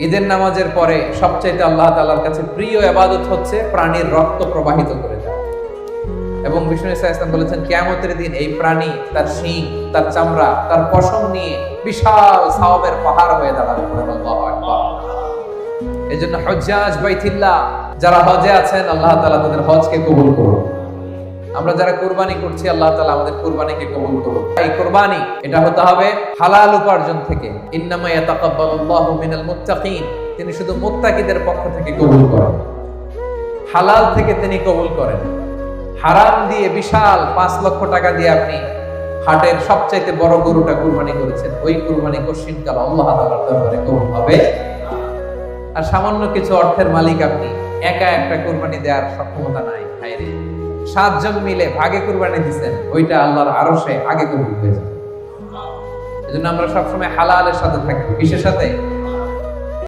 ঈদের নামাজের পরে সবচাইতে আল্লাহ তাআলার কাছে প্রিয় ইবাদত হচ্ছে প্রাণীর রক্ত প্রবাহিত করে দেওয়া। এবং বিষ্ণু ইসা ইসলাম বলেছেন কিয়ামতের দিন এই প্রাণী তার শিং, তার চামড়া, তার পশম নিয়ে বিশাল সওয়াবের পাহাড় হয়ে দাঁড়াবে। আল্লাহু আকবার। এজন্য হজ্জাজ বাইতুল্লাহ যারা হজে আছেন, আল্লাহ তাআলা তাদের হজকে কবুল করুন। আমরা যারা কুরবানি করছি, আল্লাহ তাআলা আমাদের কুরবানিকে কবুল করুন। এই কুরবানি এটা হতে হবে হালাল উপার্জন থেকে। ইন্নামা ইয়াতাকাব্বালুল্লাহু মিনাল মুত্তাকিন, তিনি শুধু মুত্তাকিদের পক্ষ থেকে কবুল করেন, হালাল থেকে তিনি কবুল করেন। হারাম দিয়ে বিশাল 5 লক্ষ টাকা দিয়ে আপনি হাটের সবচাইতে বড় গরুটা কুরবানি করেছেন, ওই কুরবানি কশিনকাল আল্লাহ তাআলার দরবারে কবুল হবে। আর সামান্য কিছু অর্থের মালিক আপনি, একা একটা কুরবানি দেওয়ার সক্ষমতা নাই, হায়রে 7 জন মিলে ভাগে কুরবানি দিবেন, ওইটা আল্লাহর আরশে আগে কবুল হয়ে যাবে। এজন্য আমরা সবসময় হালালের সাথে থাকি। কিসের সাথে?